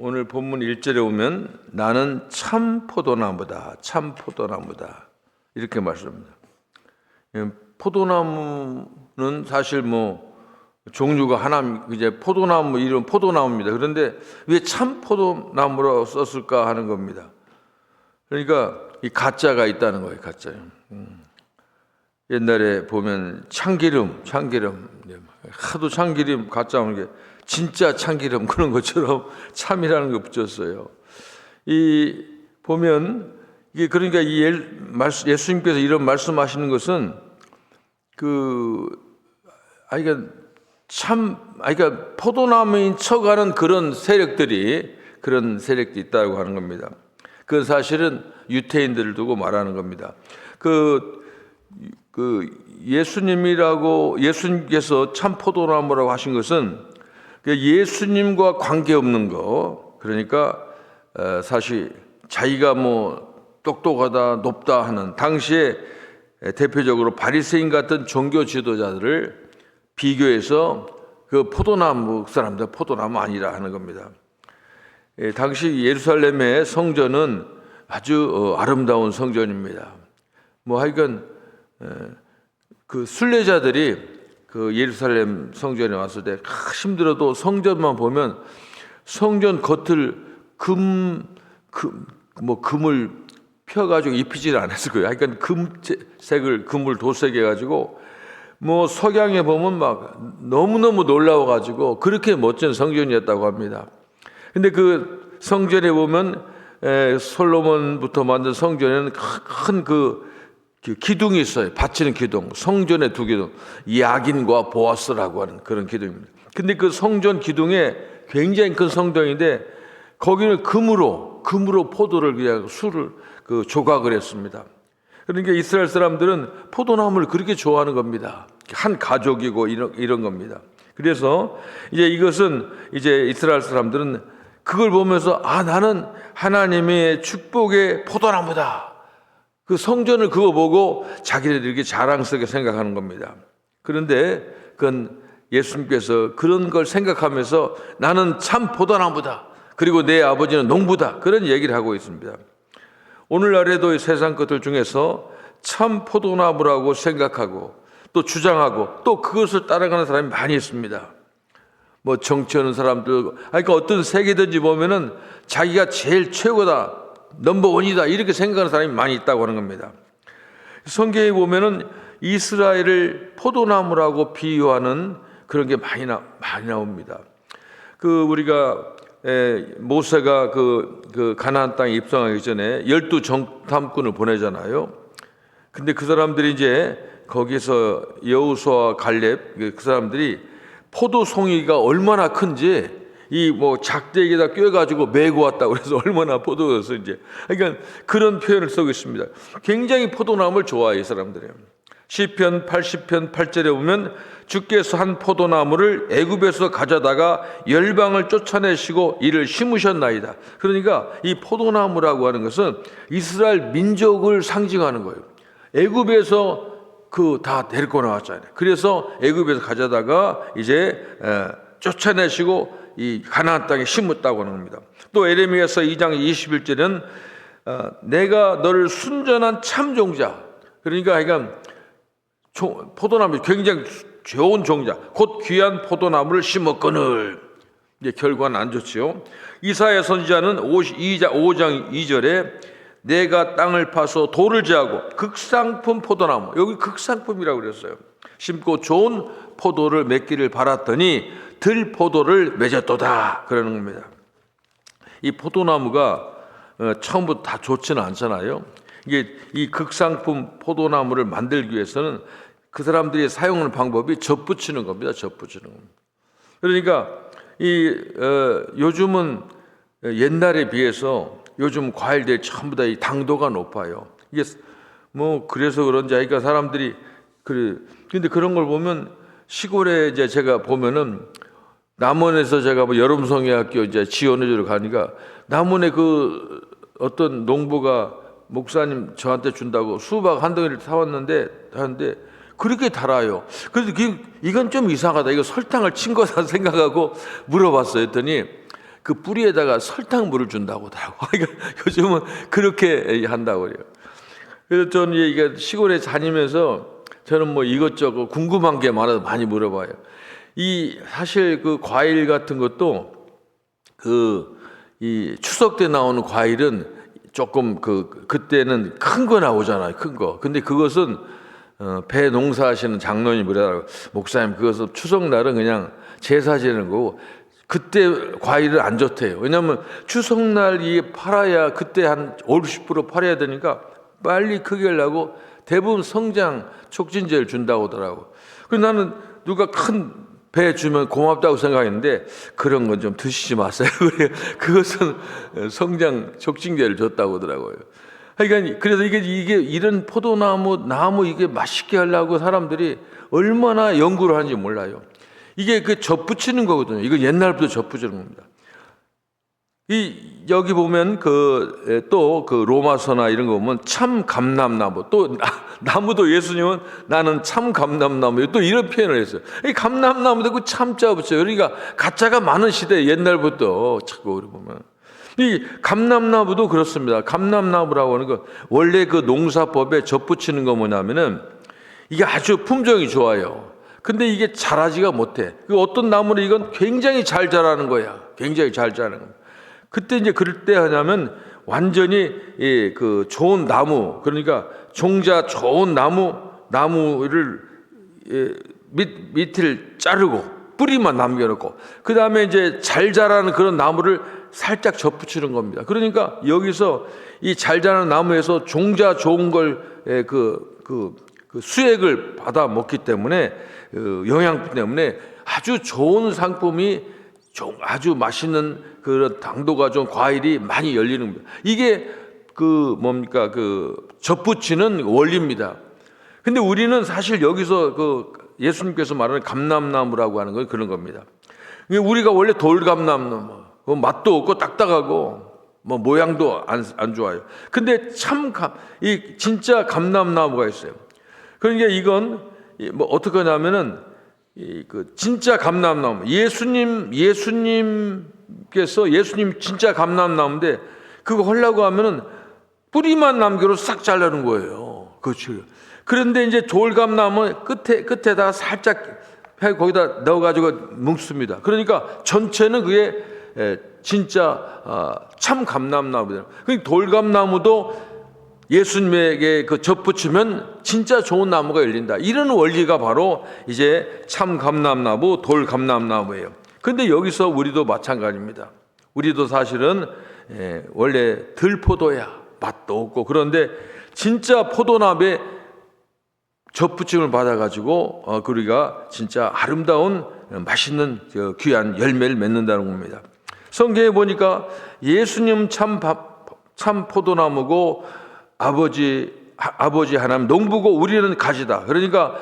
오늘 본문 1절에 오면 나는 참 포도나무다, 참 포도나무다 이렇게 말씀합니다. 포도나무는 사실 종류가 하나, 이제 포도나무 이름 포도나무입니다. 그런데 왜 참 포도나무로 썼을까 하는 겁니다. 그러니까 이 가짜가 있다는 거예요, 가짜요. 옛날에 보면 참기름 하도 참기름 가짜 오는 게 진짜 참기름 그런 것처럼 참이라는 거 붙였어요. 이 보면 이게 그러니까 예수님께서 이런 말씀하시는 것은 그러니까 포도나무인 척하는 그런 세력들이 있다고 하는 겁니다. 그 사실은 유태인들을 두고 말하는 겁니다. 예수님께서 참 포도나무라고 하신 것은 예수님과 관계없는 거, 그러니까 사실 자기가 똑똑하다 높다 하는 당시에 대표적으로 바리새인 같은 종교 지도자들을 비교해서 그 포도나무 사람들 포도나무 아니라 하는 겁니다. 당시 예루살렘의 성전은 아주 아름다운 성전입니다. 하여간 그 순례자들이 그 예루살렘 성전에 왔을 때 힘들어도 성전만 보면 성전 겉을 금을 펴가지고 입히질 않았을 거예요. 그러니까 금을 도색해 가지고 석양에 보면 막 너무너무 놀라워가지고 그렇게 멋진 성전이었다고 합니다. 근데 그 성전에 보면 솔로몬부터 만든 성전에는 큰 기둥이 있어요. 받치는 기둥. 성전의 두 기둥. 야긴과 보아스라고 하는 그런 기둥입니다. 근데 그 성전 기둥에 굉장히 큰 성당인데 거기는 금으로 포도를 그냥 술을 조각을 했습니다. 그러니까 이스라엘 사람들은 포도나무를 그렇게 좋아하는 겁니다. 한 가족이고 이런 겁니다. 그래서 이것은 이스라엘 사람들은 그걸 보면서 나는 하나님의 축복의 포도나무다. 그 성전을 그거 보고 자기네들이 이렇게 자랑스럽게 생각하는 겁니다. 그런데 그건 예수님께서 그런 걸 생각하면서 나는 참 포도나무다. 그리고 내 아버지는 농부다. 그런 얘기를 하고 있습니다. 오늘날에도 이 세상 것들 중에서 참 포도나무라고 생각하고 또 주장하고 또 그것을 따라가는 사람이 많이 있습니다. 정치하는 사람들, 그러니까 어떤 세계든지 보면은 자기가 제일 최고다. 넘버원이다 이렇게 생각하는 사람이 많이 있다고 하는 겁니다. 성경에 보면은 이스라엘을 포도나무라고 비유하는 그런 게 많이 나옵니다. 우리가 모세가 가나안 땅에 입성하기 전에 12 정탐꾼을 보내잖아요. 근데 그 사람들이 거기서 여호수아와 갈렙 그 사람들이 포도송이가 얼마나 큰지 작대기에다 꿰가지고 메고 왔다 그래서 얼마나 포도였어 그러니까 그런 표현을 쓰고 있습니다. 굉장히 포도나무를 좋아해요, 이 사람들이. 시편 80편 8절에 보면 주께서 한 포도나무를 애굽에서 가져다가 열방을 쫓아내시고 이를 심으셨나이다. 그러니까 이 포도나무라고 하는 것은 이스라엘 민족을 상징하는 거예요. 애굽에서 다 데리고 나왔잖아요. 그래서 애굽에서 가져다가 쫓아내시고 이 가나안 땅에 심었다고 하는 겁니다. 또 에레미야서 2장 21절은 내가 너를 순전한 참종자, 그러니까 포도나무 굉장히 좋은 종자 곧 귀한 포도나무를 심었거늘. 결과는 안 좋지요. 이사야 선지자는 5장 2절에 내가 땅을 파서 돌을 제하고 극상품 포도나무, 여기 극상품이라고 그랬어요. 심고 좋은 포도를 맺기를 바랐더니 들포도를 맺었도다 그러는 겁니다. 이 포도나무가 처음부터 다 좋지는 않잖아요. 이 극상품 포도나무를 만들기 위해서는 그 사람들이 사용하는 방법이 젖붙이는 겁니다. 젖붙이는 겁니다. 그러니까 요즘은 옛날에 비해서 요즘 과일들이 전부 다 이 당도가 높아요. 이게 그래서 그런지 사람들이 근데 그런 걸 보면 시골에 제가 보면은 남원에서 제가 여름성애학교 지원해주러 가니까 남원에 어떤 농부가 목사님 저한테 준다고 수박 한 덩이를 사왔는데 하는데 그렇게 달아요. 그래서 이건 좀 이상하다. 이거 설탕을 친 거다 생각하고 물어봤어요. 했더니 그 뿌리에다가 설탕물을 준다고 하더라고. 그러니까 요즘은 그렇게 한다고 그래요. 그래서 저는 이게 시골에 다니면서 저는 뭐 이것저것 궁금한 게 많아서 많이 물어봐요. 이 사실 그 과일 같은 것도 이 추석 때 나오는 과일은 조금 그때는 큰 거 나오잖아요, 큰 거. 근데 그것은 배 농사하시는 장로님 그러더라고요. 목사님, 그것은 추석날은 그냥 제사 지내는 거고 그때 과일을 안 좋대요. 왜냐하면 추석날 이 팔아야 그때 한 50% 팔아야 되니까 빨리 크게 하려고 대부분 성장 촉진제를 준다고 하더라고. 그래서 나는 누가 큰 배 주면 고맙다고 생각했는데 그런 건 좀 드시지 마세요. 그것은 성장 촉진제를 줬다고 하더라고요. 그러니까 그래서 이게 이런 나무 이게 맛있게 하려고 사람들이 얼마나 연구를 하는지 몰라요. 이게 젖붙이는 거거든요. 이거 옛날부터 젖붙이는 겁니다. 여기 보면 또 로마서나 이런 거 보면 참 감람나무, 또 나무도 예수님은 나는 참 감람나무, 또 이런 표현을 했어요. 이 감람나무도 그 참자 붙여요. 그러니까 가짜가 많은 시대 옛날부터 자꾸 우리 보면 이 감람나무도 그렇습니다. 감람나무라고 하는 거 원래 그 농사법에 젖붙이는 거 뭐냐면은 이게 아주 품종이 좋아요. 근데 이게 자라지가 못해. 어떤 나무는 이건 굉장히 잘 자라는 거야. 굉장히 잘 자라는 거야. 그때 이제 그럴 때 하냐면 완전히 좋은 나무, 그러니까 종자 좋은 나무를 밑을 자르고 뿌리만 남겨놓고 그 다음에 이제 잘 자라는 그런 나무를 살짝 젖붙이는 겁니다. 그러니까 여기서 이 잘 자라는 나무에서 종자 좋은 걸 수액을 받아 먹기 때문에 영양분 때문에 아주 좋은 상품이 아주 맛있는 그런 당도가 좋은 과일이 많이 열리는 겁니다. 이게 젖붙이는 원리입니다. 근데 우리는 사실 여기서 예수님께서 말하는 감람나무라고 하는 건 그런 겁니다. 우리가 원래 돌감나무, 맛도 없고 딱딱하고 뭐 모양도 안 좋아요. 근데 진짜 감람나무가 있어요. 그러니까 이건 뭐 어떻게 하냐면은 진짜 감람나무, 예수님 진짜 감람나무인데 그거 하려고 하면은 뿌리만 남겨로 싹 자르는 거예요. 그렇죠. 그런데 이제 돌감나무 끝에다가 살짝 거기다 넣어가지고 뭉습니다. 그러니까 전체는 그게 진짜 참 감람나무예요. 돌감나무도 예수님에게 젖붙이면 진짜 좋은 나무가 열린다. 이런 원리가 바로 이제 참 감람나무, 돌 감람나무예요. 근데 여기서 우리도 마찬가지입니다. 우리도 사실은 원래 들포도야, 맛도 없고, 그런데 진짜 포도나무에 젖붙임을 받아가지고 우리가 진짜 아름다운 맛있는 귀한 열매를 맺는다는 겁니다. 성경에 보니까 예수님 참 포도나무고 아버지 하나님 농부고 우리는 가지다. 그러니까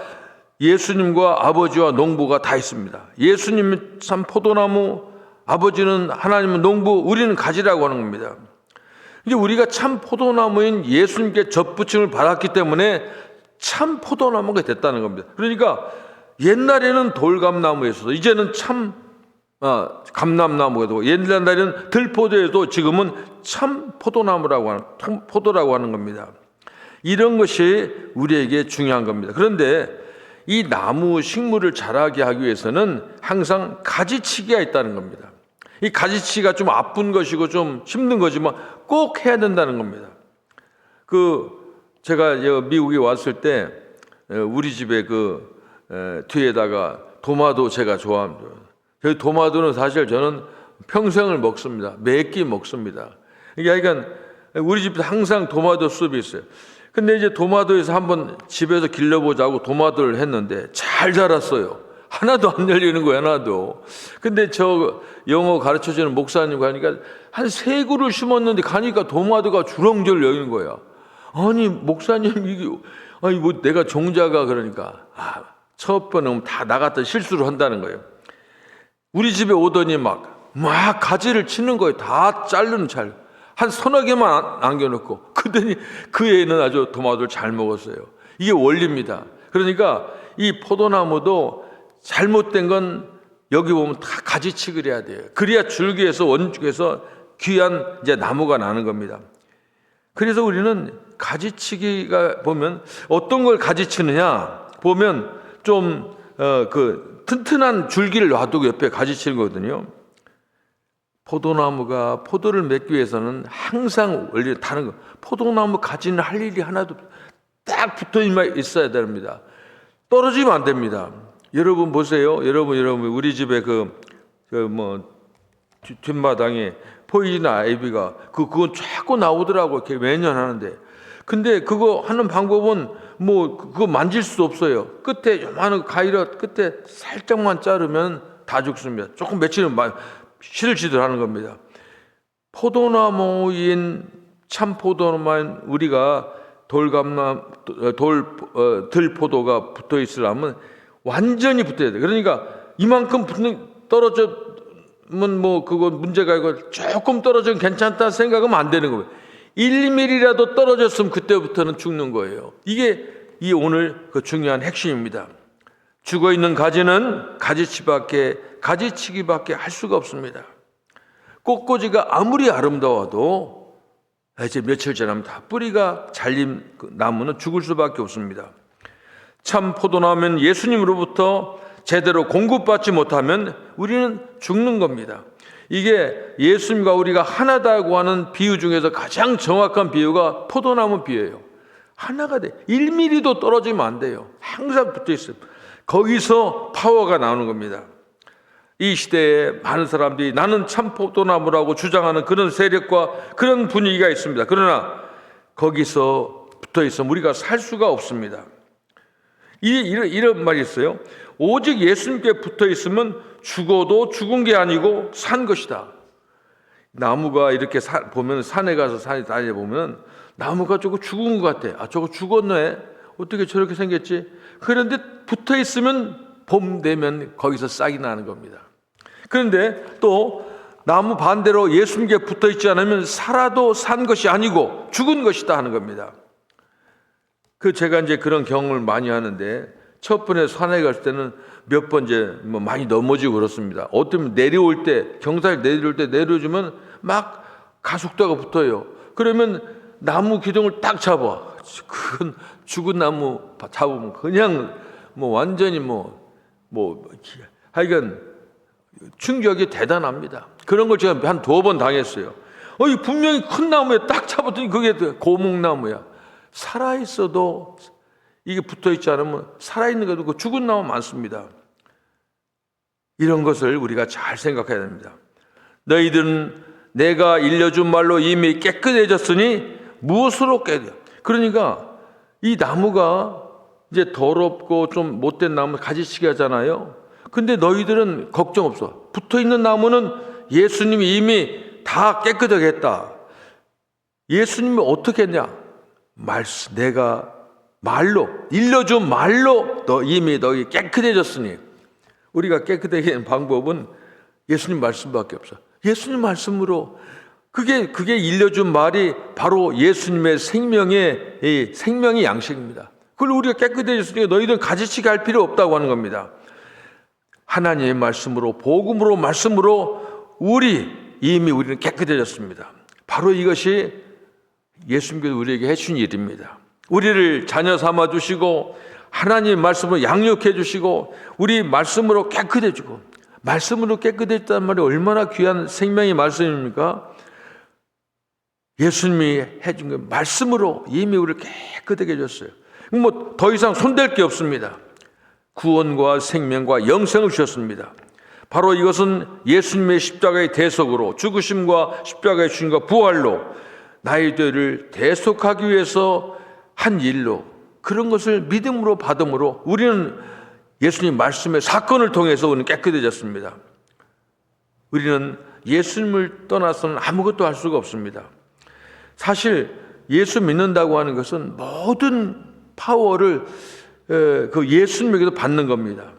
예수님과 아버지와 농부가 다 있습니다. 예수님은 참 포도나무, 아버지는 하나님은 농부, 우리는 가지라고 하는 겁니다. 이제 우리가 참 포도나무인 예수님께 젖붙임을 받았기 때문에 참 포도나무가 됐다는 겁니다. 그러니까 옛날에는 돌감나무였어도 이제는 참 감람나무가 되고, 옛날에는 들포도에도 지금은 참 포도라고 하는 겁니다. 이런 것이 우리에게 중요한 겁니다. 그런데 이 나무 식물을 자라게 하기 위해서는 항상 가지치기가 있다는 겁니다. 이 가지치기가 좀 아픈 것이고 좀 힘든 거지만 꼭 해야 된다는 겁니다. 제가 미국에 왔을 때 우리 집에 뒤에다가 도마도 제가 좋아합니다. 도마도는 사실 저는 평생을 먹습니다. 매 끼 먹습니다. 그러니까 우리 집에 항상 도마도 숲이 있어요. 근데 이제 도마도에서 한번 집에서 길러보자고 도마도를 했는데 잘 자랐어요. 하나도 안 열리는 거예요, 하나도. 근데 저 영어 가르쳐주는 목사님 가니까 한 3그루 심었는데 가니까 도마도가 주렁주렁 열리는 거야. 아니, 목사님, 내가 종자가 그러니까, 첫 번은 다 나갔다 실수를 한다는 거예요. 우리 집에 오더니 막 가지를 치는 거예요. 다 자르는 한 3-4개만 남겨놓고. 그랬더니 그 애는 아주 도마도를 잘 먹었어요. 이게 원리입니다. 그러니까 이 포도나무도 잘못된 건 여기 보면 다 가지치기를 해야 돼요. 그래야 줄기에서 원죽에서 귀한 이제 나무가 나는 겁니다. 그래서 우리는 가지치기가 보면 어떤 걸 가지치느냐 보면 좀 튼튼한 줄기를 놔두고 옆에 가지치는 거거든요. 포도나무가 포도를 맺기 위해서는 항상 원리 다른 거, 포도나무 가지는 할 일이 하나도 딱 붙어 있어야 됩니다. 떨어지면 안 됩니다. 여러분 보세요. 여러분 우리 집에 뒷마당에 포이즌 아이비가 그건 자꾸 나오더라고. 이렇게 매년 하는데. 근데 그거 하는 방법은 그거 만질 수 없어요. 끝에 요만한 가위로 끝에 살짝만 자르면 다 죽습니다. 조금 며칠은 시들시들 하는 겁니다. 포도나무인 참 포도나무만 우리가 들포도가 붙어 있으려면 완전히 붙어야 돼. 그러니까 이만큼 떨어지면 그거 문제가 아니고 조금 떨어지면 괜찮다 생각하면 안 되는 거예요. 1mm라도 떨어졌으면 그때부터는 죽는 거예요. 이게 오늘 그 중요한 핵심입니다. 죽어 있는 가지는 가지치기밖에 할 수가 없습니다. 꽃꽂이가 아무리 아름다워도 이제 며칠 지나면 다 뿌리가 잘린 나무는 죽을 수밖에 없습니다. 참 포도나무는 예수님으로부터 제대로 공급받지 못하면 우리는 죽는 겁니다. 이게 예수님과 우리가 하나다고 하는 비유 중에서 가장 정확한 비유가 포도나무 비유예요. 하나가 돼. 1mm도 떨어지면 안 돼요. 항상 붙어 있어요. 거기서 파워가 나오는 겁니다. 이 시대에 많은 사람들이 나는 참 포도나무라고 주장하는 그런 세력과 그런 분위기가 있습니다. 그러나 거기서 붙어 있으면 우리가 살 수가 없습니다. 이런 말이 있어요. 오직 예수님께 붙어 있으면 죽어도 죽은 게 아니고 산 것이다. 나무가 이렇게 보면 산에 가서 산에 다녀보면 나무가 저거 죽은 것 같아. 저거 죽었네. 어떻게 저렇게 생겼지? 그런데 붙어 있으면 봄 되면 거기서 싹이 나는 겁니다. 그런데 또 나무 반대로 예수님께 붙어 있지 않으면 살아도 산 것이 아니고 죽은 것이다 하는 겁니다. 제가 이제 그런 경험을 많이 하는데 첫 번에 산에 갈 때는 몇 번 이제 많이 넘어지고 그렇습니다. 어떤 내려올 때 경사를 내려올 때 내려주면 막 가속도가 붙어요. 그러면 나무 기둥을 딱 잡아. 그건 죽은 나무 잡으면 그냥 완전히 하여간 충격이 대단합니다. 그런 걸 제가 한 2번 당했어요. 분명히 큰 나무에 딱 잡았더니 그게 고목나무야. 살아있어도 이게 붙어있지 않으면 살아있는 것도 그 죽은 나무 많습니다. 이런 것을 우리가 잘 생각해야 됩니다. 너희들은 내가 일러준 말로 이미 깨끗해졌으니 무엇으로 깨끗해? 그러니까 이 나무가 이제 더럽고 좀 못된 나무 가지치기 하잖아요. 근데 너희들은 걱정 없어. 붙어있는 나무는 예수님이 이미 다 깨끗하게 했다. 예수님이 어떻게 했냐? 내가 말로 일러준 말로 이미 너희 깨끗해졌으니. 우리가 깨끗하게 하는 방법은 예수님 말씀밖에 없어. 예수님 말씀으로 그게 일러준 말이 바로 예수님의 생명의 양식입니다. 그걸 우리가 깨끗해졌으니까 너희들은 가지치기 할 필요 없다고 하는 겁니다. 하나님의 말씀으로 복음으로 말씀으로 이미 우리는 깨끗해졌습니다. 바로 이것이 예수님께서 우리에게 해주신 일입니다. 우리를 자녀 삼아 주시고 하나님 말씀으로 양육해 주시고 우리 말씀으로 깨끗해 주고 말씀으로 깨끗해졌다는 말이 얼마나 귀한 생명의 말씀입니까? 예수님이 해준 그 말씀으로 이미 우리를 깨끗하게 해줬어요. 더 이상 손댈 게 없습니다. 구원과 생명과 영생을 주셨습니다. 바로 이것은 예수님의 십자가의 대속으로 죽으심과 십자가의 주심과 부활로 나의 죄를 대속하기 위해서 한 일로 그런 것을 믿음으로 받음으로 우리는 예수님 말씀의 사건을 통해서 우리는 깨끗해졌습니다. 우리는 예수님을 떠나서는 아무것도 할 수가 없습니다. 사실 예수 믿는다고 하는 것은 모든 파워를 그 예수님에게서 받는 겁니다.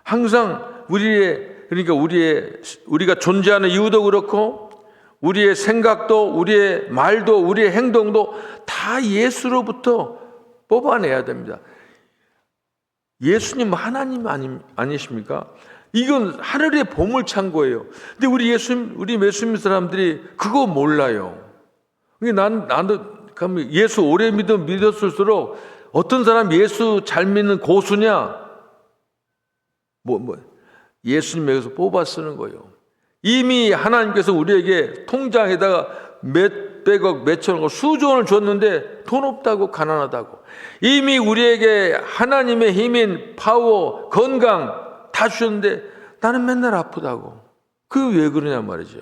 항상 우리가 존재하는 이유도 그렇고 우리의 생각도 우리의 말도 우리의 행동도 다 예수로부터 뽑아내야 됩니다. 예수님 하나님 아니십니까? 이건 하늘의 보물창고예요. 근데 우리 예수 사람들이 그거 몰라요. 나도 예수 오래 믿었을수록 어떤 사람 예수 잘 믿는 고수냐? 예수님에게서 뽑아 쓰는 거예요. 이미 하나님께서 우리에게 통장에다가 몇백억, 몇천억, 수조원을 줬는데 돈 없다고, 가난하다고. 이미 우리에게 하나님의 힘인 파워, 건강 다 주셨는데 나는 맨날 아프다고. 그 왜 그러냐 말이죠.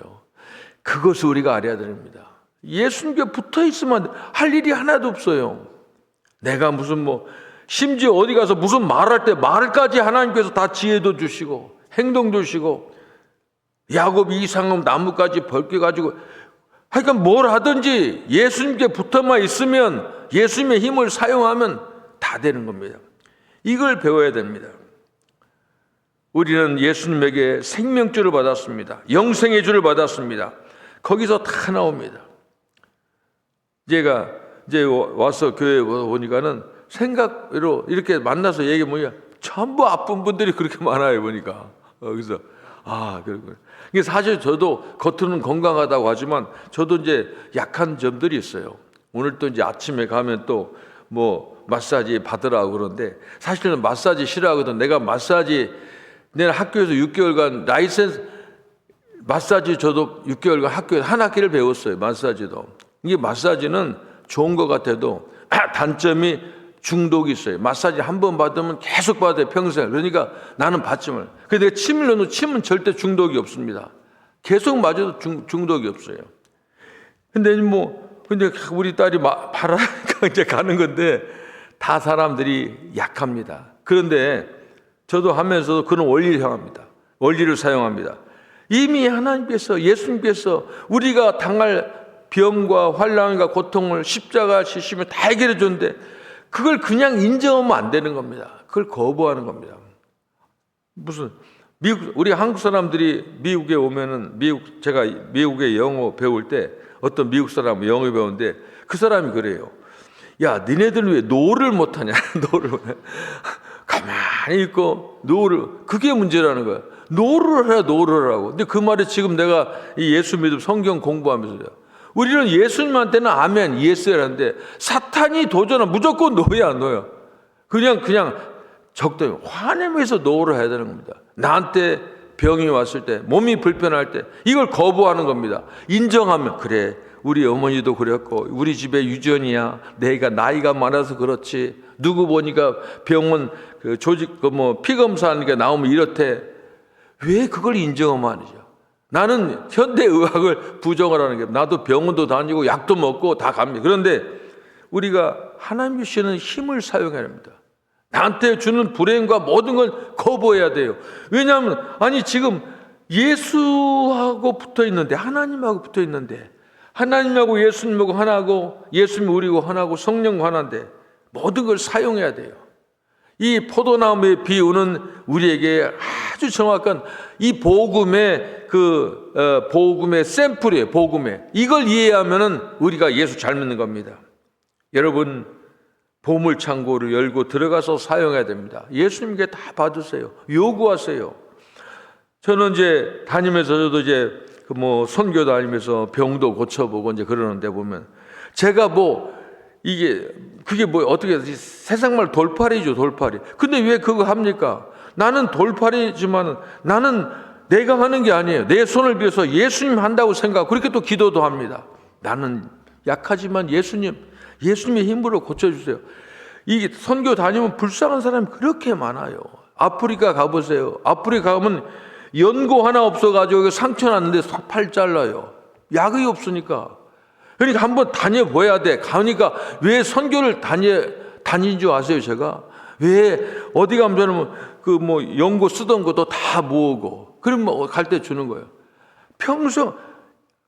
그것을 우리가 알아야 됩니다. 예수님께 붙어 있으면 할 일이 하나도 없어요. 내가 심지어 어디 가서 무슨 말할 때 말까지 하나님께서 다 지혜도 주시고 행동도 주시고, 야곱이 이상한 나무까지 벗겨가지고, 하여간 뭘 하든지 예수님께 붙어만 있으면, 예수님의 힘을 사용하면 다 되는 겁니다. 이걸 배워야 됩니다. 우리는 예수님에게 생명줄을 받았습니다. 영생의 줄을 받았습니다. 거기서 다 나옵니다. 제가 이제 와서 교회에 오니까는 생각으로 이렇게 만나서 얘기해보니까 전부 아픈 분들이 그렇게 많아요, 보니까. 그래서, 그렇구나. 이게 사실 저도 겉으로는 건강하다고 하지만 저도 이제 약한 점들이 있어요. 오늘 또 이제 아침에 가면 또 마사지 받으라고 그러는데, 사실은 마사지 싫어하거든. 내가 학교에서 6개월간 라이센스 마사지 저도 6개월간 학교에서 한 학기를 배웠어요. 마사지도. 이게 마사지는 좋은 것 같아도 단점이 중독이 있어요. 마사지 한 번 받으면 계속 받아요, 평생. 그러니까 나는 받지 말. 근데 내가 침을 넣어도 침은 절대 중독이 없습니다. 계속 맞아도 중독이 없어요. 근데 우리 딸이 바라니까 이제 가는 건데, 다 사람들이 약합니다. 그런데 저도 하면서도 그런 원리를 향합니다. 원리를 사용합니다. 이미 하나님께서, 예수님께서 우리가 당할 병과 환난과 고통을 십자가 지시며 다 해결해 줬는데, 그걸 그냥 인정하면 안 되는 겁니다. 그걸 거부하는 겁니다. 우리 한국 사람들이 미국에 오면은, 제가 미국에 영어 배울 때 어떤 미국 사람 영어 배우는데 그 사람이 그래요. 야, 니네들은 왜 노를 못하냐? 노를. 가만히 있고, 그게 문제라는 거야. 노를 하라고. 근데 그 말이 지금 내가 이 예수 믿음 성경 공부하면서요. 우리는 예수님한테는 아멘, 예스라는데, 사탄이 도전은 무조건 노야. 그냥 적당히 화내면서 노를 해야 되는 겁니다. 나한테 병이 왔을 때, 몸이 불편할 때, 이걸 거부하는 겁니다. 인정하면, 그래, 우리 어머니도 그랬고, 우리 집에 유전이야. 내가 나이가 많아서 그렇지. 누구 보니까 병원 피 검사하니까 나오면 이렇대. 왜 그걸 인정하면 안 되죠? 나는 현대의학을 부정을 하는 게, 나도 병원도 다니고 약도 먹고 다 갑니다. 그런데 우리가 하나님 주시는 힘을 사용해야 합니다. 나한테 주는 불행과 모든 걸 거부해야 돼요. 왜냐하면 지금 예수하고 붙어 있는데, 하나님하고 붙어 있는데, 하나님하고 예수님하고 하나고, 예수님 우리고 하나고, 성령 하나인데 모든 걸 사용해야 돼요. 이 포도나무의 비유는 우리에게 아주 정확한 이 복음의 복음의 샘플이에요. 이걸 이해하면은 우리가 예수 잘 믿는 겁니다. 여러분, 보물 창고를 열고 들어가서 사용해야 됩니다. 예수님께 다 받으세요. 요구하세요. 저는 이제 다니면서 저도 이제 선교 다니면서 병도 고쳐보고 이제 그러는데 보면, 제가 그게 어떻게 세상 말 돌팔이죠, 돌팔이. 근데 왜 그거 합니까? 나는 돌팔이지만 나는 내가 하는 게 아니에요. 내 손을 비워서 예수님 한다고 생각하고 그렇게 또 기도도 합니다. 나는 약하지만 예수님의 힘으로 고쳐주세요. 이게 선교 다니면 불쌍한 사람이 그렇게 많아요. 아프리카 가보세요. 아프리카 가면 연고 하나 없어가지고 상처 났는데 팔 잘라요. 약이 없으니까. 그러니까 한번 다녀봐야 돼. 가니까 왜 선교를 다닌 줄 아세요, 제가? 왜 어디 가면 저는 연고 쓰던 것도 다 모으고, 그러면 갈 때 주는 거예요.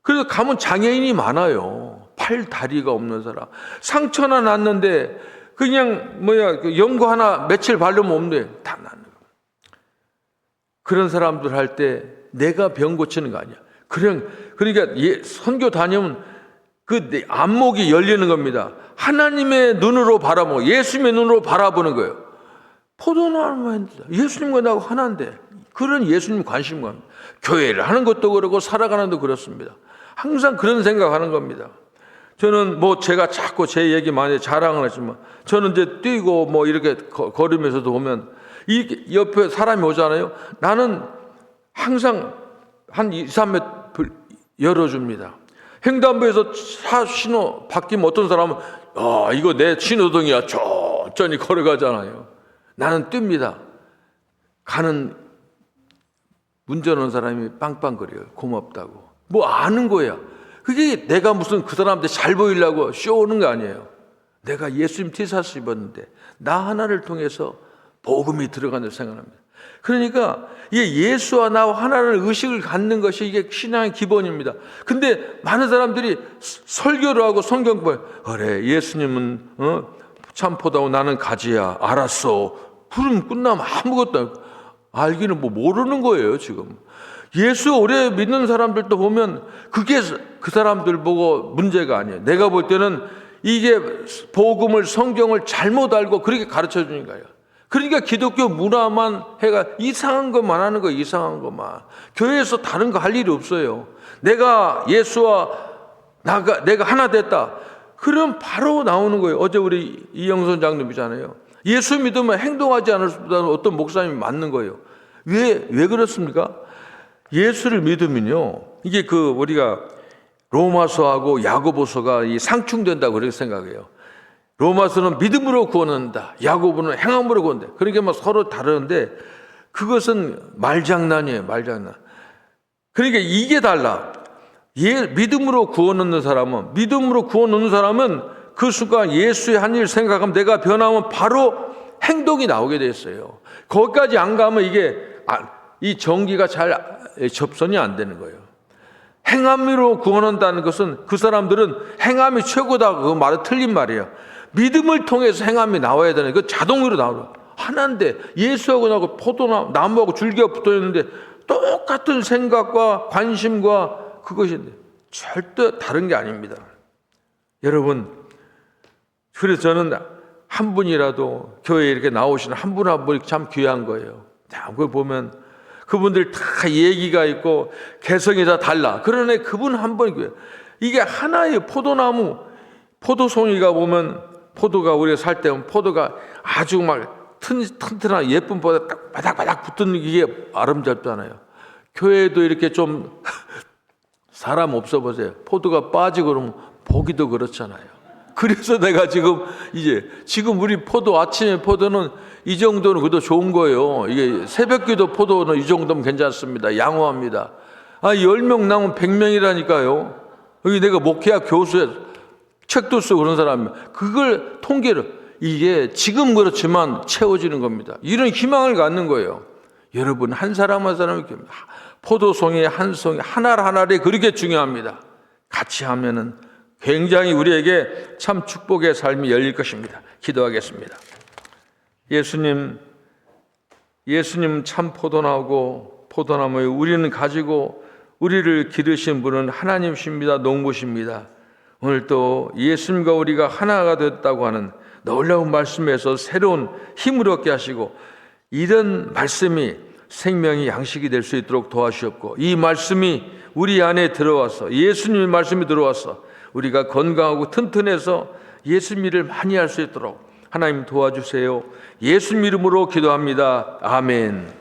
그래서 가면 장애인이 많아요. 팔, 다리가 없는 사람. 상처나 났는데 그냥 연고 하나 며칠 바르면 없네. 다 낫는 거예요. 그런 사람들 할 때 내가 병 고치는 거 아니야. 그러니까 선교 다니면 그 안목이 열리는 겁니다. 하나님의 눈으로 바라보고 예수님의 눈으로 바라보는 거예요. 포도나무만 예수님과 나하고 하나인데 그런 예수님 관심과 교회를 하는 것도 그렇고 살아가는 것도 그렇습니다. 항상 그런 생각하는 겁니다. 저는 뭐 제가 자꾸 제 얘기 많이 자랑을 하지만 저는 이제 뛰고 뭐 이렇게 걸으면서도 보면 이 옆에 사람이 오잖아요. 나는 항상 한 2, 3m 열어줍니다. 횡단보도에서 차 신호 바뀌면 어떤 사람은 이거 내 신호등이야 천천히 걸어가잖아요. 나는 뜁니다. 가는 운전하는 사람이 빵빵거려요. 고맙다고. 뭐 아는 거야. 그게 내가 무슨 그 사람한테 잘 보이려고 쇼오는 거 아니에요. 내가 예수님 티셔츠 입었는데 나 하나를 통해서 복음이 들어간다고 생각합니다. 그러니까 이게 예수와 나와 하나라는 의식을 갖는 것이 이게 신앙의 기본입니다. 근데 많은 사람들이 설교를 하고 성경 보여. 그래 예수님은 참포다고 나는 가지야. 알았어. 그럼 끝나면 아무것도 알기는 뭐 모르는 거예요 지금. 예수 오래 믿는 사람들도 보면 그게 그 사람들 보고 문제가 아니에요. 내가 볼 때는 이게 복음을 성경을 잘못 알고 그렇게 가르쳐 주는 거예요. 그러니까 기독교 문화만 해가 이상한 것만 하는 거예요. 이상한 것만. 교회에서 다른 거 할 일이 없어요. 내가 예수와 내가 하나 됐다. 그럼 바로 나오는 거예요. 어제 우리 이영선 장로님이잖아요. 예수 믿으면 행동하지 않을 수 없다는 어떤 목사님이 맞는 거예요. 왜 그렇습니까? 예수를 믿으면요. 이게 우리가 로마서하고 야고보서가 상충된다고 그렇게 생각해요. 로마서는 믿음으로 구원한다. 야고보는 행함으로 구원한다. 그러니까 막 서로 다르는데 그것은 말장난이에요. 말장난. 그러니까 이게 달라. 믿음으로 구원 얻는 사람은 그 순간 예수의 한 일 생각하면 내가 변하면 바로 행동이 나오게 됐어요. 거기까지 안 가면 이 정기가 잘 접선이 안 되는 거예요. 행함으로 구원한다는 것은 그 사람들은 행함이 최고다. 그 말은 틀린 말이에요. 믿음을 통해서 행함이 나와야 되는 그 자동으로 나와요. 하나인데 예수하고 나하고 나무하고 줄기가 붙어 있는데 똑같은 생각과 관심과 그것인데 절대 다른 게 아닙니다. 여러분, 그래서 저는 한 분이라도 교회에 이렇게 나오시는 한 분 한 분이 참 귀한 거예요. 그걸 보면 그분들 다 얘기가 있고 개성이 다 달라. 그러나 그분 한 분이 귀해요. 이게 하나의 포도나무, 포도송이가 보면 포도가 우리가 살 때 포도가 아주 막 튼튼한 예쁜 포도가 딱 바닥바닥 붙는 이게 아름답잖아요. 교회도 이렇게 좀 사람 없어 보세요. 포도가 빠지고 그러면 보기도 그렇잖아요. 그래서 내가 지금 우리 아침에 포도는 이 정도는 그래도 좋은 거예요. 이게 새벽기도 포도는 이 정도면 괜찮습니다. 양호합니다. 10명 나오면 100명이라니까요. 여기 내가 목회학 교수에 책도 쓰고 그런 사람이면 그걸 통계를 이게 지금 그렇지만 채워지는 겁니다. 이런 희망을 갖는 거예요. 여러분 한 사람 한 사람이 포도송이 한 송이 하나하나를 그렇게 중요합니다. 같이 하면은 굉장히 우리에게 참 축복의 삶이 열릴 것입니다. 기도하겠습니다. 예수님 참 포도나무고 포도나무에 우리는 가지고 우리를 기르신 분은 하나님이십니다. 농부십니다. 오늘 또 예수님과 우리가 하나가 됐다고 하는 놀라운 말씀에서 새로운 힘을 얻게 하시고 이런 말씀이 생명의 양식이 될 수 있도록 도와주셨고 이 말씀이 우리 안에 들어와서 예수님의 말씀이 들어와서 우리가 건강하고 튼튼해서 예수님 일을 많이 할 수 있도록 하나님 도와주세요. 예수님 이름으로 기도합니다. 아멘.